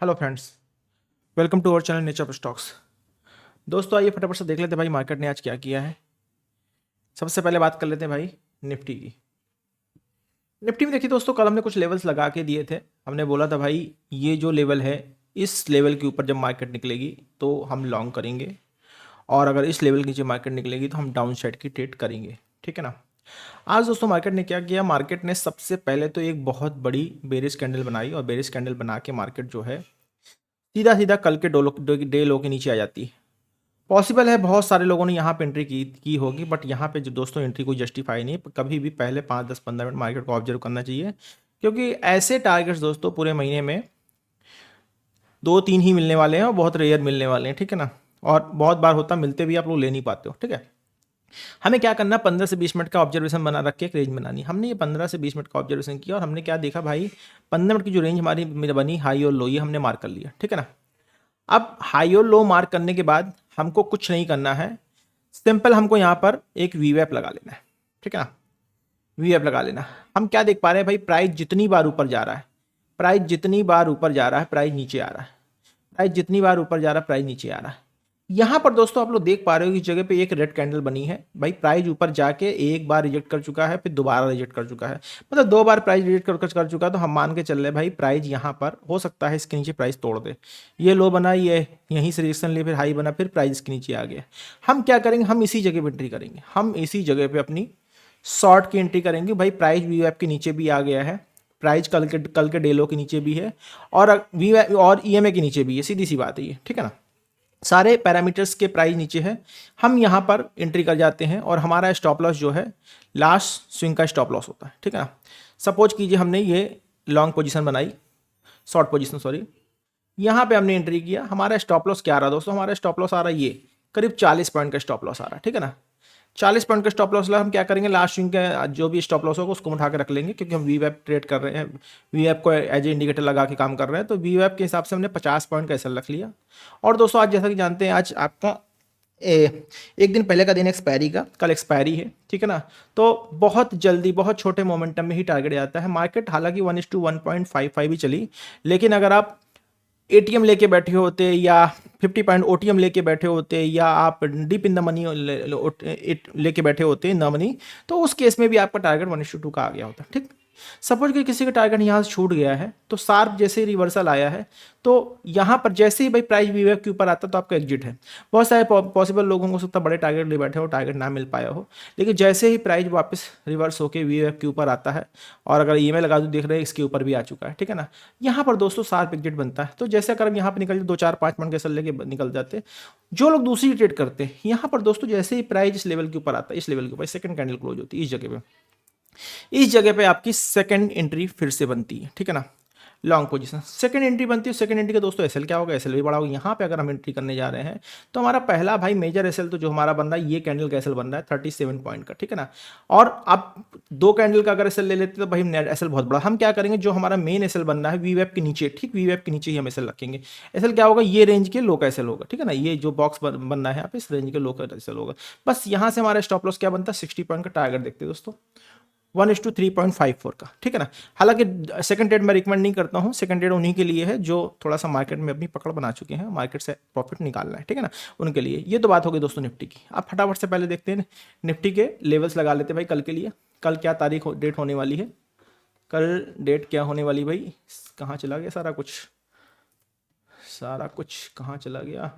Hello friends, welcome to our channel nature of stocks. दोस्तों आइए फटाफट से देख लेते हैं भाई मार्केट ने आज क्या किया है। सबसे पहले बात कर लेते हैं भाई निफ्टी की। निफ्टी में देखिए दोस्तों, कल हमने कुछ लेवल्स लगा के दिए थे। हमने बोला था भाई ये जो लेवल है, इस लेवल के ऊपर जब मार्केट निकलेगी तो हम लॉन्ग करेंगे, और अगर इस लेवल के नीचे मार्केट निकलेगी तो हम डाउन साइड की ट्रेड करेंगे। ठीक है ना। आज दोस्तों मार्केट ने क्या किया, मार्केट ने सबसे पहले तो एक बहुत बड़ी बेरिश कैंडल बनाई, और बेरिश कैंडल बना के मार्केट जो है सीधा सीधा कल के डे लो के नीचे आ जाती है। पॉसिबल है बहुत सारे लोगों ने यहाँ पे एंट्री की होगी, बट यहाँ पे जो दोस्तों एंट्री कोई जस्टिफाई नहीं है। कभी भी पहले 5 10 15 मिनट मार्केट को ऑब्जर्व करना चाहिए, क्योंकि ऐसे टारगेट्स दोस्तों पूरे महीने में 2 3 ही मिलने वाले हैं, और बहुत रेयर मिलने वाले हैं। ठीक है ना। और बहुत बार होता मिलते भी आप लोग ले नहीं पाते हो। ठीक है। हमें क्या करना, 15 से 20 मिनट का ऑब्जर्वेशन बना रख के एक रेंज बनानी। हमने ये 15 से 20 मिनट का ऑब्जर्वेशन किया, और हमने क्या देखा भाई, 15 मिनट की जो रेंज हमारी बनी हाई और लो, ये हमने मार्क कर लिया। ठीक है ना। अब हाई और लो मार्क करने के बाद हमको कुछ नहीं करना है, सिंपल हमको यहाँ पर एक वीवैप लगा लेना है। ठीक है ना। वीवैप लगा लेना। हम क्या देख पा रहे हैं भाई, प्राइस जितनी बार ऊपर जा रहा है, प्राइस जितनी बार ऊपर जा रहा है, प्राइस नीचे आ रहा है, प्राइस जितनी बार ऊपर जा रहा है, प्राइस नीचे आ रहा है। यहाँ पर दोस्तों आप लोग देख पा रहे हो कि इस जगह पे एक रेड कैंडल बनी है भाई। प्राइस ऊपर जाके एक बार रिजेक्ट कर चुका है, फिर दोबारा रिजेक्ट कर चुका है, मतलब 2 बार प्राइस रिजेक्ट कर चुका है। तो हम मान के चल रहे भाई प्राइस यहाँ पर हो सकता है इसके नीचे प्राइस तोड़ दे। ये लो बना, ये यहीं से रिजेक्शन ले, फिर हाई बना, फिर प्राइस इसके नीचे आ गया। हम क्या करेंगे, हम इसी जगह पर एंट्री करेंगे। हम इसी जगह पर अपनी शॉर्ट की एंट्री करेंगे भाई। प्राइस वी के नीचे भी आ गया है, प्राइस कल के डेलो के नीचे भी है, और वी और ईएमए के नीचे भी है। सीधी सी बात है ये। ठीक है ना। सारे पैरामीटर्स के प्राइस नीचे है। हम यहाँ पर एंट्री कर जाते हैं, और हमारा स्टॉप लॉस जो है लास्ट स्विंग का स्टॉप लॉस होता है। ठीक है ना। सपोज कीजिए हमने ये लॉन्ग पोजीशन बनाई, शॉर्ट पोजीशन सॉरी, यहाँ पे हमने एंट्री किया। हमारा स्टॉप लॉस क्या आ रहा है दोस्तों, हमारा स्टॉप लॉस आ रहा है ये करीब 40 पॉइंट का स्टॉप लॉस आ रहा है। ठीक है ना। 40 पॉइंट का स्टॉप लॉस ला, हम क्या करेंगे, लास्ट स्विंग का जो भी स्टॉप लॉस होगा उसको उठा के रख लेंगे, क्योंकि हम वी वेब ट्रेड कर रहे हैं, वी वेब को एज ए इंडिकेटर लगा के काम कर रहे हैं। तो वी वेब के हिसाब से हमने 50 पॉइंट का एसएल रख लिया। और दोस्तों आज जैसा कि जानते हैं, आज आपका एक दिन पहले का दिन एक्सपायरी का, कल एक्सपायरी है। ठीक है ना। तो बहुत जल्दी बहुत छोटे मोमेंटम में ही टारगेट जाता है मार्केट। हालांकि 1:1.55 ही चली, लेकिन अगर आप एटीएम लेके बैठे होते, या 50 पॉइंट ओटीएम लेके बैठे होते, या आप डीप इन द मनी लेके बैठे होते इन द मनी, तो उस केस में भी आपका टारगेट 1:2 का आ गया होता। ठीक। सपोज कि किसी का टारगेट यहाँ से छूट गया है, तो शार्प जैसे ही रिवर्सल आया है, तो यहाँ पर जैसे ही भाई प्राइस वीवेक के ऊपर आता है तो आपका एग्जिट है। बहुत सारे पॉसिबल लोगों को सकता बड़े टारगेट ले बैठे हो, टारगेट ना मिल पाया हो, लेकिन जैसे ही प्राइस वापस रिवर्स होकर वीवेक के ऊपर आता है, और अगर ईएमआई लगा दो देख रहे हैं इसके ऊपर भी आ चुका है। ठीक है ना। यहाँ पर दोस्तों शार्प एग्जिट बनता है। तो जैसे अगर हम यहाँ पर निकल 2 4 5 मिनट के सल लेके निकल जाते, जो लोग दूसरी ट्रेड करते हैं, यहाँ पर दोस्तों जैसे ही प्राइस इस लेवल के ऊपर आता है, इस लेवल के ऊपर सेकंड कैंडल क्लोज होती है, इस जगह पे आपकी सेकंड एंट्री फिर से बनती है। ठीक है ना। लॉन्ग पोजीशन सेकंड एंट्री बनती है। सेकंड एंट्री का दोस्तों एसएल क्या होगा, एसएल भी बड़ा होगा। यहाँ पे अगर हम एंट्री करने जा रहे हैं, तो हमारा पहला भाई मेजर एसएल तो जो हमारा बन रहा है, ये कैंडल का एसएल बन रहा है 37 पॉइंट का। ठीक है ना। और अब 2 कैंडल का अगर एसएल ले लेते तो भाई नेट एसएल बहुत बड़ा। हम क्या करेंगे, जो हमारा मेन एसएल बन रहा है वीवेब के नीचे, ठीक वीवेब के नीचे ही हम एसएल रखेंगे। एसएल क्या होगा, ये रेंज के लो का एसएल होगा। ठीक है ना। ये जो बॉक्स बन रहा है यहाँ पे, इस रेंज के लो का एसएल होगा। बस यहाँ से हमारा स्टॉप लॉस क्या बनता है, 60 पॉइंट का टारगेट देखते हैं दोस्तों, 1:3.54 का। ठीक है ना। हालांकि सेकंड ट्रेड मैं रिकमेंड नहीं करता हूं, सेकंड ट्रेड उन्हीं के लिए है जो थोड़ा सा मार्केट में अपनी पकड़ बना चुके हैं, मार्केट से प्रॉफिट निकालना है। ठीक है ना। उनके लिए ये तो बात हो गई दोस्तों निफ्टी की। आप फटाफट से पहले देखते हैं निफ्टी के लेवल्स लगा लेते हैं भाई कल के लिए। कल क्या तारीख डेट होने वाली है, कल डेट क्या होने वाली भाई, कहाँ चला गया सारा कुछ, सारा कुछ कहाँ चला गया।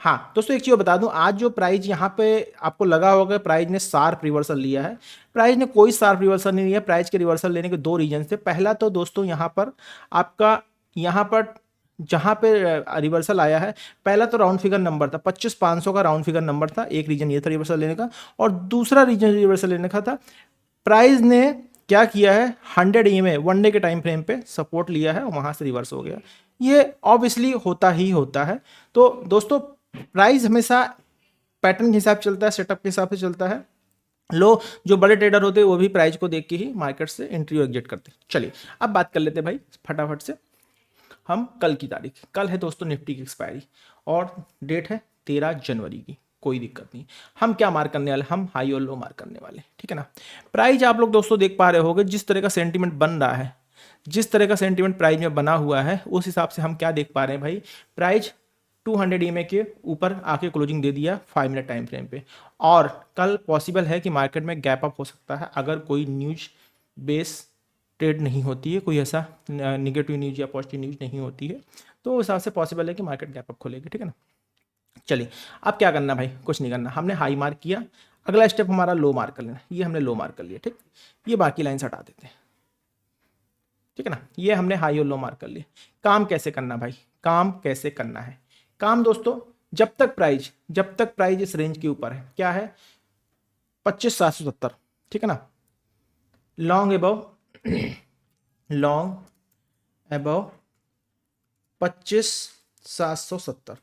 हाँ दोस्तों एक चीज़ बता दूं, आज जो प्राइस यहाँ पे आपको लगा होगा प्राइस ने शार्प रिवर्सल लिया है, प्राइस ने कोई शार्प रिवर्सल नहीं लिया। प्राइस के रिवर्सल लेने के 2 रीजन थे। पहला तो दोस्तों यहाँ पर आपका, यहाँ पर जहाँ पे रिवर्सल आया है, पहला तो राउंड फिगर नंबर था 25,500 का राउंड फिगर नंबर था, एक रीजन ये था रिवर्सल लेने का। और दूसरा रीजन रिवर्सल लेने का था, प्राइस ने क्या किया है, 100 EMA 1 डे के टाइम फ्रेम पे सपोर्ट लिया है, और वहाँ से रिवर्स हो गया। ये ऑब्वियसली होता ही होता है। तो दोस्तों प्राइस हमेशा पैटर्न के हिसाब से चलता है, सेटअप के हिसाब से चलता है। लो जो बड़े ट्रेडर होते हैं वो भी प्राइस को देख के ही मार्केट से एंट्री और एग्जिट करते हैं। चलिए अब बात कर लेते हैं भाई फटाफट से हम कल की तारीख। कल है दोस्तों निफ्टी की एक्सपायरी, और डेट है 13 जनवरी की। कोई दिक्कत नहीं। हम क्या मार्क करने वाले, हम हाई और लो मार्क करने वाले। ठीक है ना। प्राइस आप लोग दोस्तों देख पा रहे होगे जिस तरह का सेंटीमेंट बन रहा है, जिस तरह का सेंटीमेंट प्राइस में बना हुआ है उस हिसाब से हम क्या देख पा रहे हैं भाई, प्राइस 200 EMA के ऊपर आके क्लोजिंग दे दिया 5 मिनट टाइम फ्रेम पे, और कल पॉसिबल है कि मार्केट में गैप अप हो सकता है अगर कोई न्यूज बेस ट्रेड नहीं होती है, कोई ऐसा निगेटिव न्यूज या पॉजिटिव न्यूज नहीं होती है, तो उस हिसाब से पॉसिबल है कि मार्केट गैप अप खोलेगी, ठीक है ना। चलिए अब क्या करना भाई, कुछ नहीं करना, हमने हाई मार्क किया, अगला स्टेप हमारा लो मार्क कर लेना, ये हमने लो मार्क कर लिया, ठीक, ये बाकी लाइन हटा देते हैं, ठीक है ना, ये हमने हाई और लो मार्क कर लिया। काम कैसे करना भाई, काम कैसे करना है, काम दोस्तों जब तक प्राइस इस रेंज के ऊपर है, क्या है 25,770, ठीक है ना, लॉन्ग अबव 25,770,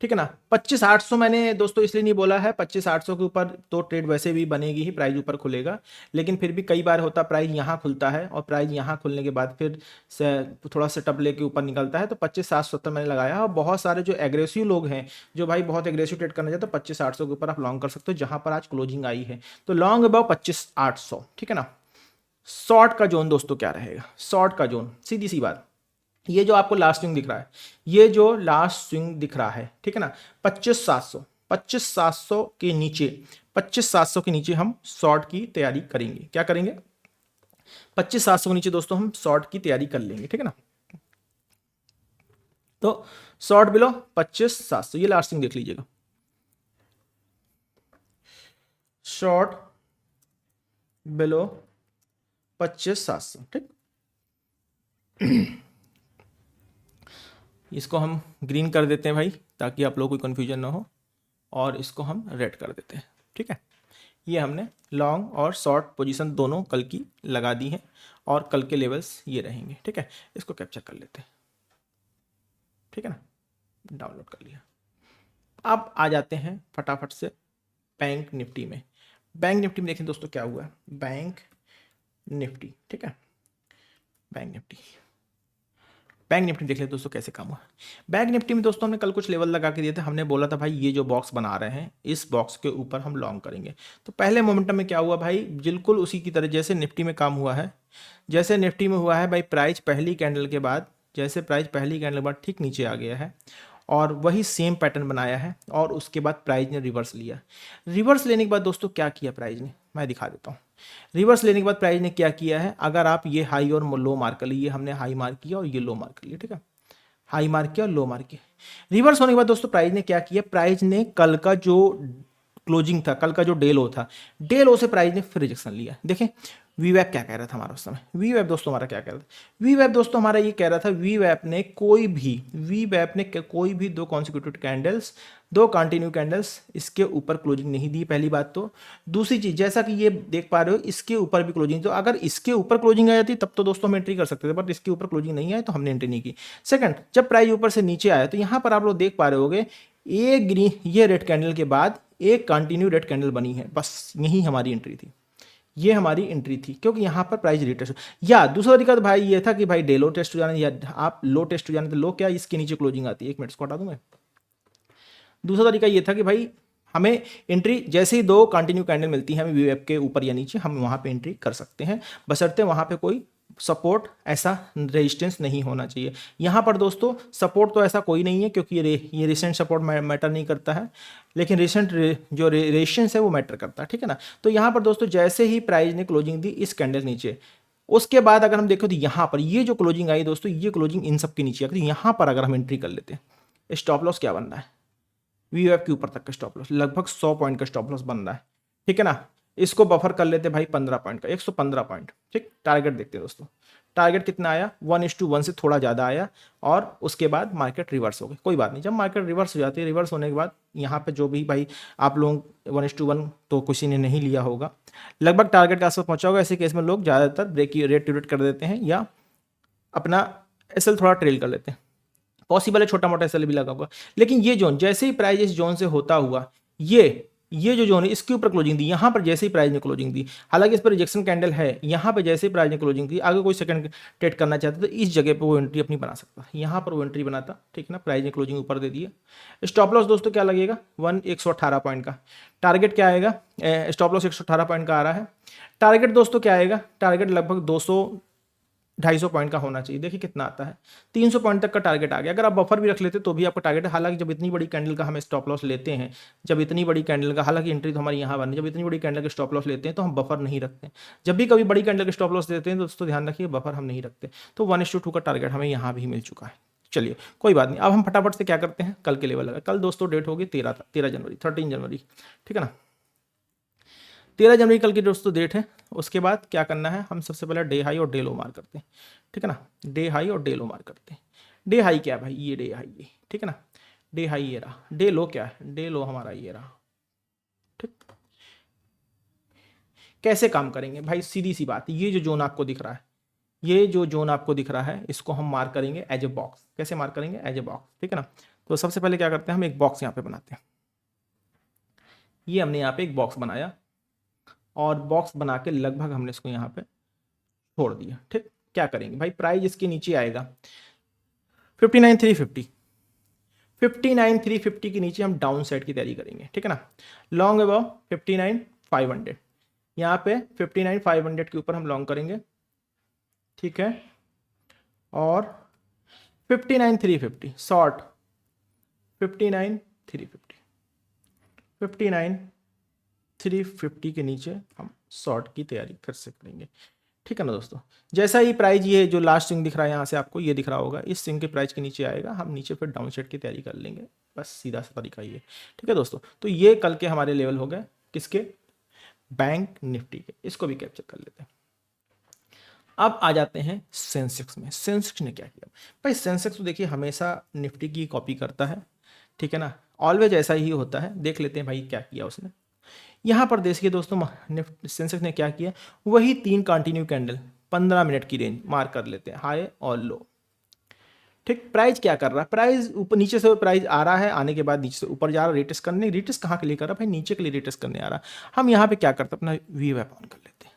ठीक है ना। 25,800 मैंने दोस्तों इसलिए नहीं बोला है, 25,800 के ऊपर तो ट्रेड वैसे भी बनेगी ही, प्राइस ऊपर खुलेगा, लेकिन फिर भी कई बार होता प्राइस यहाँ खुलता है और प्राइस यहाँ खुलने के बाद फिर से थोड़ा सेटअप लेके ऊपर निकलता है, तो 25,770 मैंने लगाया है। और बहुत सारे जो एग्रेसिव लोग हैं, जो भाई बहुत एग्रेसिव ट्रेड करना चाहते हैं, तो 25,800 के ऊपर आप लॉन्ग कर सकते हो, जहाँ पर आज क्लोजिंग आई है, तो लॉन्ग अबाउ 25,800, ठीक है ना। शॉर्ट का जोन दोस्तों क्या रहेगा, शॉर्ट का जोन सीधी सी बात, ये जो आपको लास्ट स्विंग दिख रहा है, ये जो लास्ट स्विंग दिख रहा है, ठीक है ना, 25,700 के नीचे, 25,700 के नीचे हम शॉर्ट की तैयारी करेंगे, क्या करेंगे, 25,700 के नीचे दोस्तों हम शॉर्ट की तैयारी कर लेंगे, ठीक है ना। तो शॉर्ट बिलो 25,700, ये लास्ट स्विंग देख लीजिएगा, शॉर्ट बिलो 25,700, ठीक। इसको हम ग्रीन कर देते हैं भाई, ताकि आप लोगों को कन्फ्यूजन ना हो, और इसको हम रेड कर देते हैं, ठीक है। ये हमने लॉन्ग और शॉर्ट पोजीशन दोनों कल की लगा दी हैं, और कल के लेवल्स ये रहेंगे, ठीक है। इसको कैप्चर कर लेते हैं, ठीक है ना, डाउनलोड कर लिया। अब आ जाते हैं फटाफट से बैंक निफ्टी में। बैंक निफ्टी में देखें दोस्तों क्या हुआ है, बैंक निफ्टी, ठीक है, बैंक निफ्टी देख लेते दोस्तों कैसे काम हुआ। बैंक निफ्टी में दोस्तों हमने कल कुछ लेवल लगा के दिए थे, हमने बोला था भाई ये जो बॉक्स बना रहे हैं इस बॉक्स के ऊपर हम लॉन्ग करेंगे। तो पहले मोमेंटम में क्या हुआ भाई, बिल्कुल उसी की तरह जैसे निफ्टी में काम हुआ है, जैसे निफ्टी में हुआ है भाई, प्राइस पहली कैंडल के बाद, जैसे प्राइस पहली कैंडल के बाद ठीक नीचे आ गया है, और वही सेम पैटर्न बनाया है, और उसके बाद प्राइस ने रिवर्स लिया। रिवर्स लेने के बाद दोस्तों क्या किया प्राइस ने, मैं दिखा देता हूँ। रिवर्स लेने के बाद प्राइस ने क्या किया है, अगर आप ये हाई और लो मार्क कर लिए, हमने हाई मार्क किया और ये लो मार्क कर लिया, ठीक है, हाई मार्क किया और लो मार्क किया। रिवर्स होने के बाद दोस्तों प्राइस ने क्या किया, प्राइस ने कल का जो क्लोजिंग था, कल का जो डे लो था, डे लो से प्राइस ने फिर रिजेक्शन लिया। देखें वी वैप क्या कह रहा था हमारा उस समय, वी वैप दोस्तों हमारा क्या कह रहा था, वी वैप दोस्तों हमारा ये कह रहा था, वी वैप ने कोई भी दो कॉन्सिक्यूटिव कैंडल्स, दो कंटिन्यू कैंडल्स इसके ऊपर क्लोजिंग नहीं दी, पहली बात। तो दूसरी चीज, जैसा कि ये देख पा रहे हो इसके ऊपर भी क्लोजिंग, तो अगर इसके ऊपर क्लोजिंग आ जाती तब तो दोस्तों हम एंट्री कर सकते थे, बट इसके ऊपर क्लोजिंग नहीं आए तो हमने एंट्री नहीं की। सेकंड, जब प्राइस ऊपर से नीचे आया तो यहाँ पर आप लोग देख पा रहे होगे एक ग्रीन, ये रेड कैंडल के बाद एक कंटिन्यू रेड कैंडल बनी है, बस यही हमारी एंट्री थी, ये हमारी एंट्री थी, क्योंकि यहाँ पर प्राइस रिटेस्ट। या दूसरा तरीका तो भाई ये था कि भाई डे लो टेस्ट हो जाना, या आप लो टेस्ट हो जाने, तो लो क्या इसके नीचे क्लोजिंग आती है, एक मिनट इसको हटा दूं मैं। दूसरा तरीका ये था कि भाई हमें एंट्री जैसे ही दो कंटिन्यू कैंडल मिलती है हमें वी वेब के ऊपर या नीचे, हम वहाँ पे एंट्री कर सकते हैं, बशर्ते वहाँ पे कोई सपोर्ट, ऐसा रेजिस्टेंस नहीं होना चाहिए। यहाँ पर दोस्तों सपोर्ट तो ऐसा कोई नहीं है, क्योंकि ये रिसेंट सपोर्ट मैटर नहीं करता है, लेकिन रिसेंट जो रेजिस्टेंस है वो मैटर करता है, ठीक है ना। तो यहाँ पर दोस्तों जैसे ही प्राइस ने क्लोजिंग दी इस कैंडल नीचे, उसके बाद अगर हम देखें तो यहाँ पर ये जो क्लोजिंग आई दोस्तों, ये क्लोजिंग इन सब के नीचे आकर यहाँ पर अगर हम एंट्री कर लेते हैं, स्टॉप लॉस क्या बन रहा है, वी वेब के ऊपर तक का स्टॉप लॉस, लगभग 100 पॉइंट का स्टॉप लॉस बन रहा है, ठीक है ना। इसको बफर कर लेते भाई 15 पॉइंट का, 115 पॉइंट, ठीक। टारगेट देखते हैं दोस्तों, टारगेट कितना आया, 1:1 से थोड़ा ज़्यादा आया, और उसके बाद मार्केट रिवर्स हो गई। कोई बात नहीं, जब मार्केट रिवर्स हो जाती है, रिवर्स होने के बाद यहाँ पे जो भी भाई आप लोग 1:1 तो किसी ने नहीं लिया होगा, लगभग टारगेट के आसपास पहुंचा होगा, ऐसे केस में लोग ज़्यादातर ब्रेक रेट टू रेट कर देते हैं, या अपना एसएल थोड़ा ट्रेल कर लेते हैं, पॉसिबल है छोटा मोटा एसएल भी लगा होगा। लेकिन ये जोन, जैसे ही प्राइस इस जोन से होता हुआ ये जो जोन है इसके ऊपर क्लोजिंग दी, यहाँ पर जैसे ही प्राइस ने क्लोजिंग दी, हालांकि इस पर रिजेक्शन कैंडल है, यहाँ पे जैसे ही प्राइस ने क्लोजिंग दी, आगे कोई सेकंड ट्रेड करना चाहता तो इस जगह पे वो एंट्री अपनी बना सकता, यहाँ पर वो एंट्री बनाता, ठीक है ना। प्राइस ने क्लोजिंग ऊपर दे दिया। स्टॉप लॉस दोस्तों क्या लगेगा, 118 पॉइंट का। टारगेट क्या आएगा, स्टॉप लॉस 118 पॉइंट का आ रहा है। टारगेट दोस्तों क्या आएगा, टारगेट लगभग 200 250 पॉइंट का होना चाहिए। देखिए कितना आता है, 300 पॉइंट तक का टारगेट आ गया। अगर आप बफर भी रख लेते तो भी आपका टारगेट है। हालांकि जब इतनी बड़ी कैंडल का हम स्टॉप लॉस लेते हैं, जब इतनी बड़ी कैंडल का, हालांकि एंट्री तो हमारी यहाँ बनी, जब इतनी बड़ी कैंडल के स्टॉप लॉस लेते हैं तो हम बफर नहीं रखते। जब भी कभी बड़ी कैंडल के स्टॉप लॉस देते हैं तो दोस्तों ध्यान रखिए बफर हम नहीं रखते। तो 1:2 का टारगेट हमें यहाँ भी मिल चुका है। चलिए कोई बात नहीं, अब हम फटाफट से क्या करते हैं, कल के लेवल लगा। कल दोस्तों डेट होगी 13 जनवरी, 13 जनवरी, ठीक है ना। 13 जनवरी कल की दोस्तों डेट है। उसके बाद क्या करना है, हम सबसे पहले डे हाई और डे लो मार करते हैं, ठीक है ना। डे हाई और डे लो मार करते हैं। डे हाई क्या है भाई, ये डे हाई ये, ठीक है ना। डे हाई ये रहा। डे लो क्या है, डे लो हमारा ये रहा, ठीक। कैसे काम करेंगे भाई, सीधी सी बात, ये जो जोन आपको दिख रहा है, ये जो जोन आपको दिख रहा है, इसको हम मार्क करेंगे एज ए बॉक्स। कैसे मार्क करेंगे, एज ए बॉक्स, ठीक है ना। तो सबसे पहले क्या करते हैं, हम एक बॉक्स यहाँ पे बनाते हैं। ये हमने यहाँ पे एक बॉक्स बनाया और बॉक्स बना के लगभग हमने इसको यहाँ पे छोड़ दिया, ठीक। क्या करेंगे भाई, प्राइस इसके नीचे आएगा 59,350, 59,350 के नीचे हम डाउन साइड की तैयारी करेंगे, ठीक है ना। लॉन्ग अबाउ 59,500, यहाँ पे 59,500 के ऊपर हम लॉन्ग करेंगे, ठीक है। और 59,350 शॉर्ट, 59,350, 59,350 के नीचे हम शॉर्ट की तैयारी फिर से करेंगे, ठीक है ना दोस्तों। जैसा ही प्राइस ये जो लास्ट स्विंग दिख रहा है यहाँ से आपको ये दिख रहा होगा, इस स्विंग के प्राइस के नीचे आएगा, हम नीचे फिर डाउन साइड की तैयारी कर लेंगे। बस सीधा सा तरीका ये, ठीक है दोस्तों। तो ये कल के हमारे लेवल हो गए, किसके, बैंक निफ्टी के। इसको भी कैप्चर कर लेते हैं। अब आ जाते हैं सेंसेक्स में। सेंसेक्स ने क्या किया भाई, सेंसेक्स तो देखिए हमेशा निफ्टी की कॉपी करता है, ठीक है ना। ऑलवेज ऐसा ही होता है। देख लेते हैं भाई क्या किया उसने। यहाँ पर देखिए दोस्तों, सेंसेक्स ने क्या किया, वही 3 कंटिन्यू कैंडल 15 मिनट की रेंज मार्क कर लेते हैं, हाई और लो, ठीक। प्राइस क्या कर रहा है, प्राइस ऊपर नीचे से प्राइस आ रहा है, आने के बाद नीचे से ऊपर जा रहा है रिटेस्ट करने। रिटेस्ट कहाँ के लिए कर रहा है भाई, नीचे के लिए रिटेस्ट करने आ रहा है। हम यहाँ पे क्या करते हैं, अपना वी ऑन कर लेते हैं।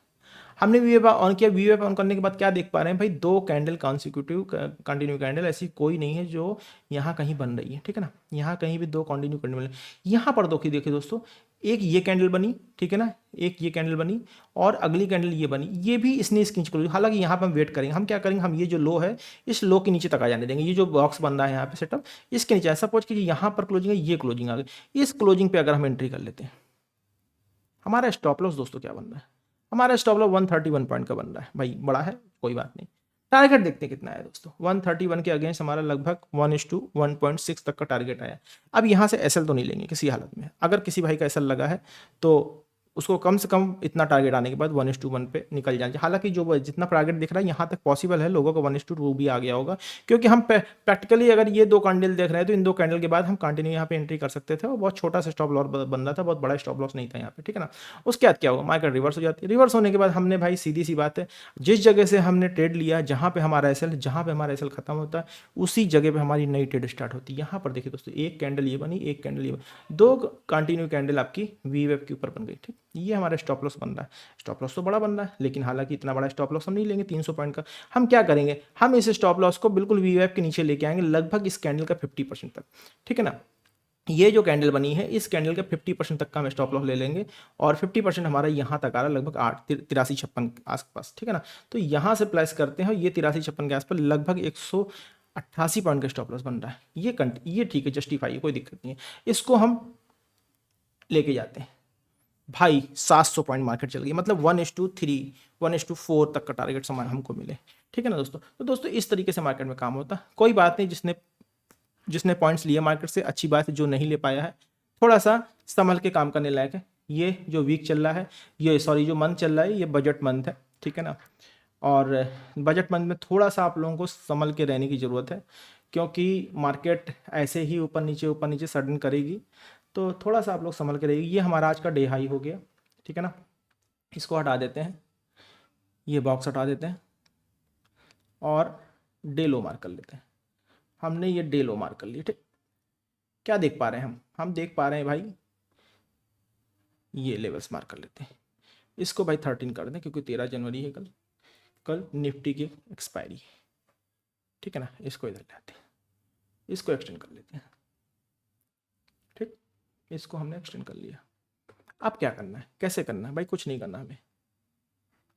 हमने वी ऑन किया। वी ऑन करने के बाद क्या देख पा रहे हैं भाई, 2 कैंडल कॉन्सिक्यूटिव कंटिन्यू कैंडल, ऐसी कोई नहीं है जो यहाँ कहीं बन रही है, ठीक है ना। यहाँ कहीं भी 2 कंटिन्यू करने वाले। यहाँ पर देखिए दोस्तों, एक ये कैंडल बनी, ठीक है ना, एक ये कैंडल बनी और अगली कैंडल ये बनी, ये भी इसने इसके नीचे क्लोज। हालांकि यहाँ पर हम वेट करेंगे, हम क्या करेंगे, हम ये जो लो है इस लो के नीचे तक आ जाने देंगे। ये जो बॉक्स बन रहा है यहाँ पे सेटअप, इसके नीचे सपोज कीजिए यहाँ पर क्लोजिंग है, ये क्लोजिंग आ गई। इस क्लोजिंग पे अगर हम एंट्री कर लेते हैं, हमारा स्टॉप लॉस दोस्तों क्या बन रहा है, हमारा स्टॉप लॉस 131 पॉइंट का बन रहा है भाई, बड़ा है कोई बात नहीं। टारगेट देखते हैं कितना है दोस्तों, 131 के अगेंस्ट हमारा लगभग 1:1.6 तक का टारगेट आया। अब यहाँ से एसएल तो नहीं लेंगे किसी हालत में। अगर किसी भाई का एसएल लगा है तो उसको कम से कम इतना टारगेट आने के बाद 1:1 पे निकल जाना चाहिए। हालांकि जो जितना टारगेट दिख रहा है यहाँ तक पॉसिबल है लोगों को 1:2 भी आ गया होगा, क्योंकि हम प्रैक्टिकली अगर ये 2 कैंडल देख रहे हैं तो इन 2 कैंडल के बाद हम कंटिन्यू यहाँ पे एंट्री कर सकते थे और बहुत छोटा सा स्टॉप लॉस बन रहा था, बहुत बड़ा स्टॉप लॉस नहीं था यहाँ पे, ठीक है ना। उसके बाद क्या होगा, मार्केट रिवर्स हो जाती है। रिवर्स होने के बाद हमने भाई सीधी सी बात है, जिस जगह से हमने ट्रेड लिया, जहाँ पे हमारा एसएल, जहाँ पे हमारा एसएल खत्म होता है उसी जगह पे हमारी नई ट्रेड स्टार्ट होती है। यहाँ पर देखिए दोस्तों, एक कैंडल ये बनी, एक कैंडल ये बनी, 2 कंटिन्यू कैंडल आपकी वी वेव के ऊपर बन गई, ठीक। ये हमारा स्टॉप लॉस बन रहा है। स्टॉप लॉस तो बड़ा बन रहा है, लेकिन हालांकि इतना बड़ा स्टॉप लॉस हम नहीं लेंगे 300 पॉइंट का। हम क्या करेंगे, हम इस स्टॉप लॉस को बिल्कुल वी वेव के नीचे लेके आएंगे, लगभग इस कैंडल का 50% तक, ठीक है ना। ये जो कैंडल बनी है इस कैंडल का 50% तक का हम स्टॉप लॉस ले लेंगे और 50% हमारा यहाँ तक आ रहा है, लगभग 83-56 के आसपास, ठीक है ना। तो यहाँ से प्लेस करते हैं, ये 83-56 के आसपास लगभग 188 पॉइंट का स्टॉप लॉस बन रहा है। ये ठीक है, जस्टिफाई है, कोई दिक्कत नहीं है। इसको हम लेके जाते हैं भाई, 700 पॉइंट मार्केट चल गई, मतलब 1:3 1:4 तक का टारगेट सामान हमको मिले, ठीक है ना दोस्तों। तो दोस्तों इस तरीके से मार्केट में काम होता है। कोई बात नहीं, जिसने जिसने पॉइंट्स लिए मार्केट से, अच्छी बात है। जो नहीं ले पाया है थोड़ा सा संभल के काम करने लायक है। ये जो वीक चल रहा है, ये सॉरी जो मंथ चल रहा है, ये बजट मंथ है, ठीक है ना। और बजट मंथ में थोड़ा सा आप लोगों को संभल के रहने की ज़रूरत है, क्योंकि मार्केट ऐसे ही ऊपर नीचे सडन करेगी, तो थोड़ा सा आप लोग संभल के रहिए। ये हमारा आज का डे हाई हो गया, ठीक है ना। इसको हटा देते हैं, ये बॉक्स हटा देते हैं और डे लो मार्क कर लेते हैं। हमने ये डे लो मार्क कर लिया, ठीक। क्या देख पा रहे हैं हम देख पा रहे हैं भाई, ये लेवल्स मार्क कर लेते हैं। इसको भाई 13 कर दें, क्योंकि 13 जनवरी है कल, कल निफ्टी की एक्सपायरी, ठीक है ना। इसको इधर लाते हैं, इसको एक्सटेंड कर लेते हैं, ठीक। इसको हमने एक्सटेंड कर लिया। अब क्या करना है, कैसे करना है भाई, कुछ नहीं करना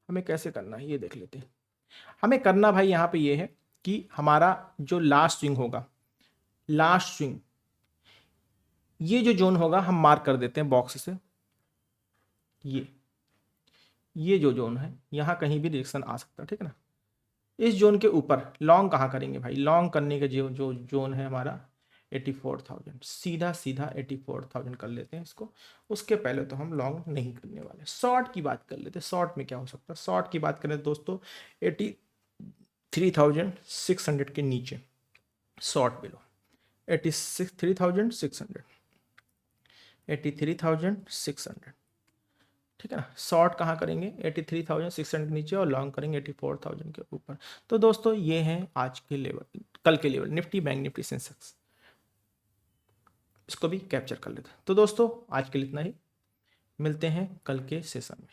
हमें कैसे करना है ये देख लेते हैं। हमें करना भाई यहाँ पे ये है कि हमारा जो लास्ट स्विंग होगा, लास्ट स्विंग, ये जो जोन होगा हम मार्क कर देते हैं बॉक्स से। ये जो जोन है यहाँ कहीं भी रिएक्शन आ सकता है, ठीक है ना। इस जोन के ऊपर लॉन्ग कहाँ करेंगे भाई, लॉन्ग करने के जो जो जोन है हमारा 84,000, सीधा सीधा 84,000 कर लेते हैं इसको। उसके पहले तो हम लॉन्ग नहीं करने वाले, शॉर्ट की बात कर लेते हैं। शॉर्ट में क्या हो सकता है, शॉर्ट की बात करें दोस्तों 83,600 के नीचे शॉर्ट बिलो 83,600, 83,600, ठीक है ना। शॉर्ट कहाँ करेंगे 83,600 के नीचे और लॉन्ग करेंगे 84,000 के ऊपर। तो दोस्तों ये हैं आज के लेवल, कल के level, Nifty, bank Nifty, Sensex, इसको भी कैप्चर कर लेते हैं। तो दोस्तों आज के लिए इतना ही, मिलते हैं कल के सेशन में।